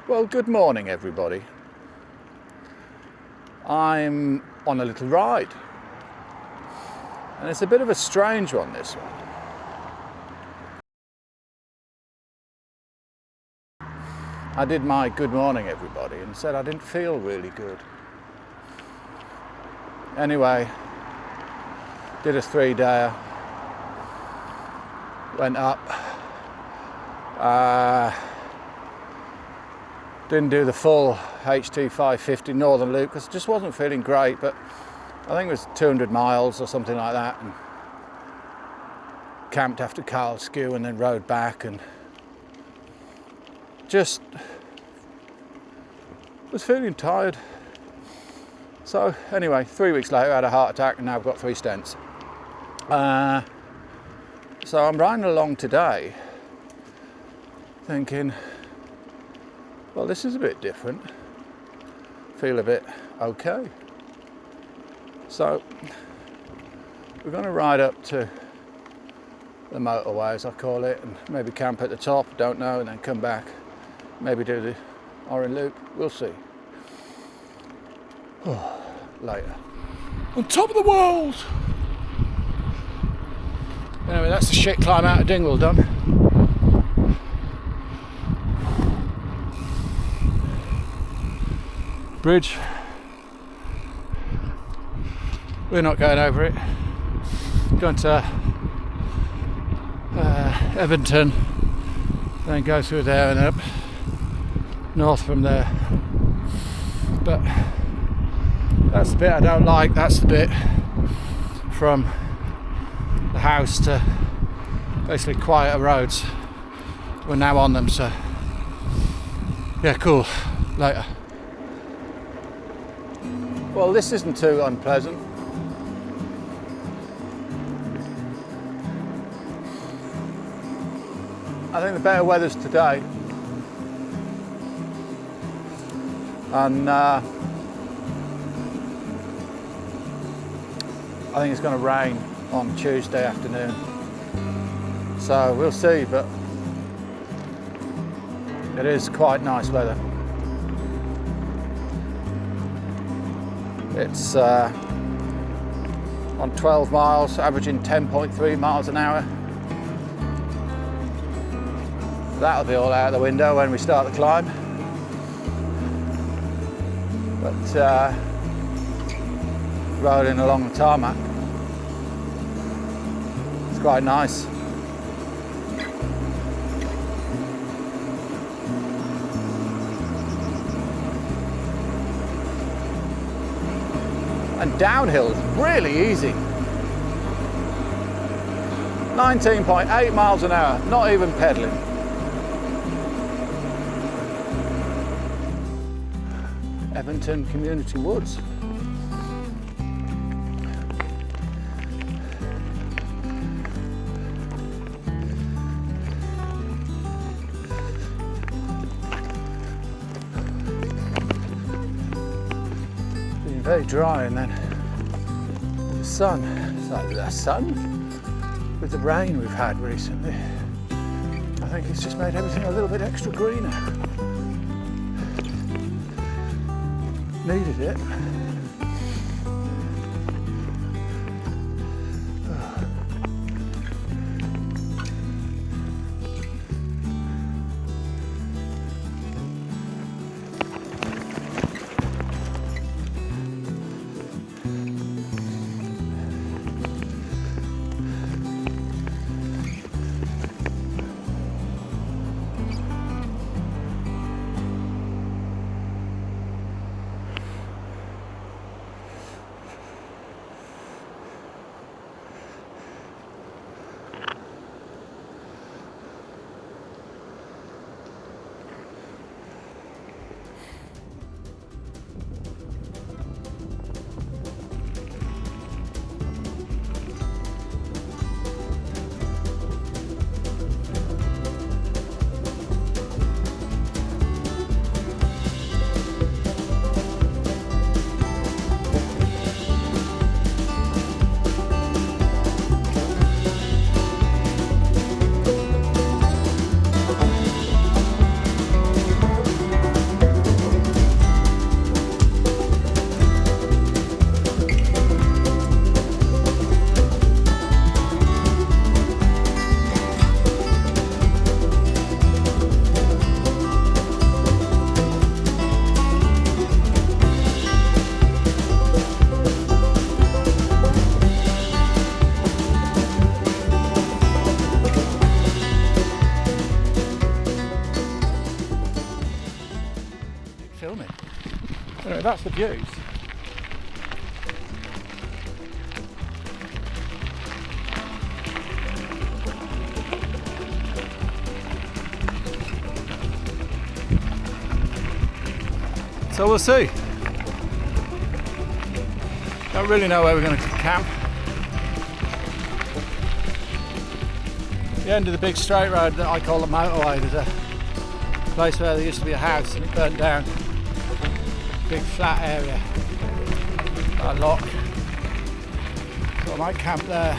Well, good morning, everybody. I'm on a little ride, and it's a bit of a strange one, this one. I did my good morning, everybody, and said I didn't feel really good. Anyway, did a 3-dayer, went up, didn't do the full HT 550 Northern Loop because I just wasn't feeling great, but I think it was 200 miles or something like that, and camped after Karlskew and then rode back, and just was feeling tired. So anyway, 3 weeks later I had a heart attack and now I've got 3 stents. So I'm riding along today thinking, well, this is a bit different. Feel a bit okay. So we're going to ride up to the motorway, as I call it, and maybe camp at the top, don't know, and then come back, maybe do the Orange Loop, we'll see. Later. On top of the world! Anyway, that's the shit climb out of Dingwall done. Bridge. We're not going over it. Going to Everton, then go through there and up north from there. But that's the bit I don't like. That's the bit from the house to basically quieter roads. We're now on them, so yeah, cool. Later. Well, this isn't too unpleasant. I think the better weather's today, and I think it's going to rain on Tuesday afternoon, so we'll see, but it is quite nice weather. It's on 12 miles, averaging 10.3 miles an hour. That'll be all out the window when we start the climb. But riding along the tarmac, it's quite nice. And downhill is really easy. 19.8 miles an hour, not even pedaling. Everton Community Woods. Been very dry, and then the sun, it's like the sun with the rain we've had recently. I think it's just made everything a little bit extra greener. Needed it. filming. Anyway, that's the views. So we'll see. Don't really know where we're going to camp. The end of the big straight road that I call the motorway, there's a place where there used to be a house and it burnt down. Big flat area, a lock. So I might camp there.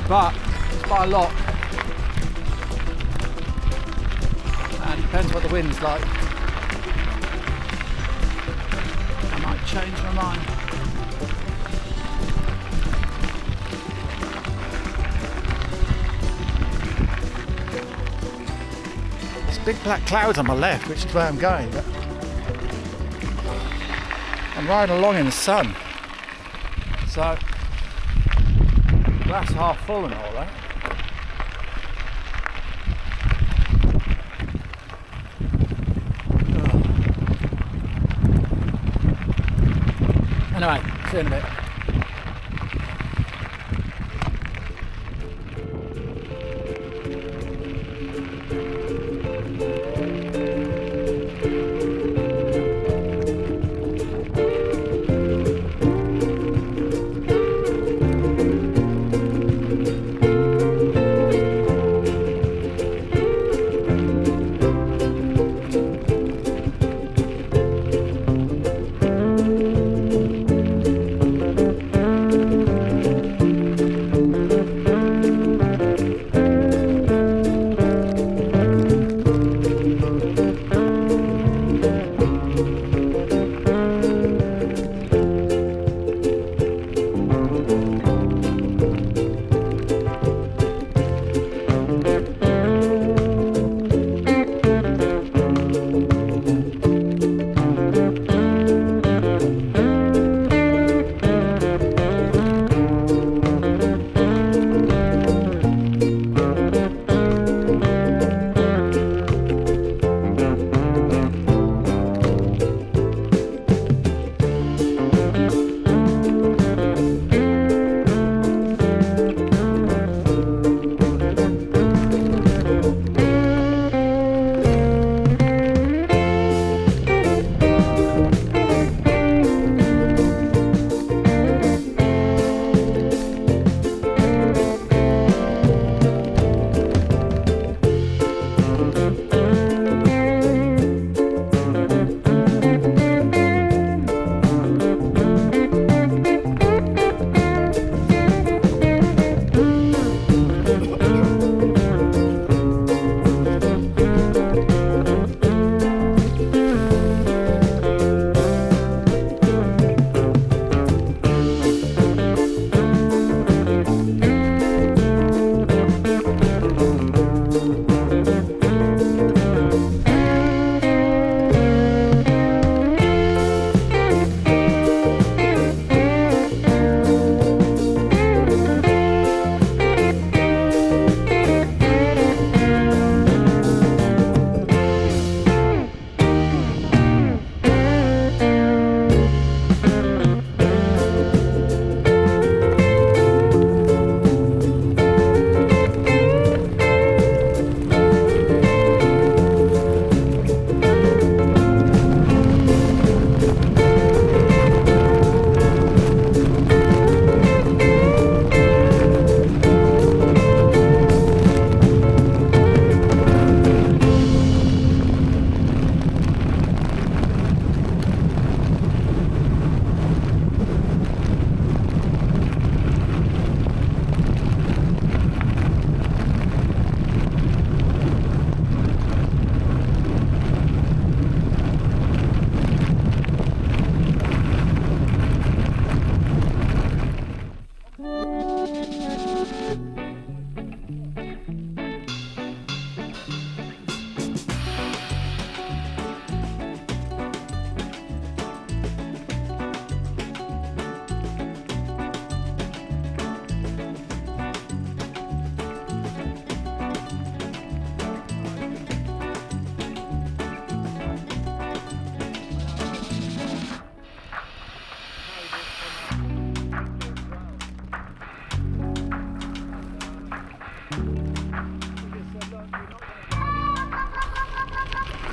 But it's by a lock. And it depends what the wind's like. I might change my mind. Big black clouds on my left, which is where I'm going, but I'm riding along in the sun, so glass half full and all that. Anyway, see you in a bit.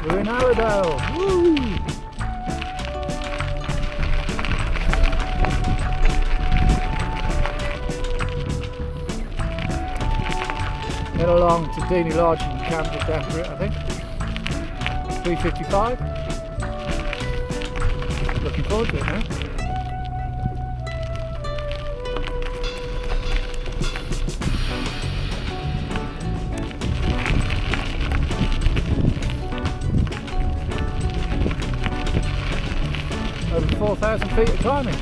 We're in Allerdale. Woo! Head along to Deaney Lodge and camp just after it, I think. 3:55. Looking forward to it now. Over 4,000 feet of climbing.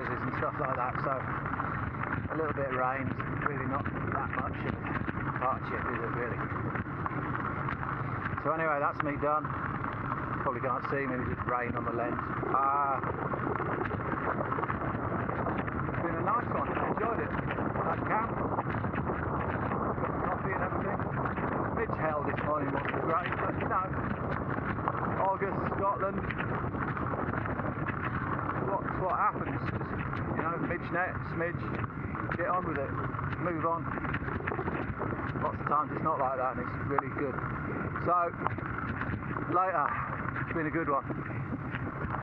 houses and stuff like that, so a little bit of rain's really not that much of hardship, is it really? So anyway, that's me done. Probably can't see me, there's just rain on the lens. It's been a nice one, enjoyed it. Nice camp, got the coffee and everything. Midge hell this morning wasn't great, but you know, August, Scotland, what's what happens? Just, you know, midge net, smidge, get on with it, move on. Lots of times it's not like that and it's really good. So, later, it's been a good one.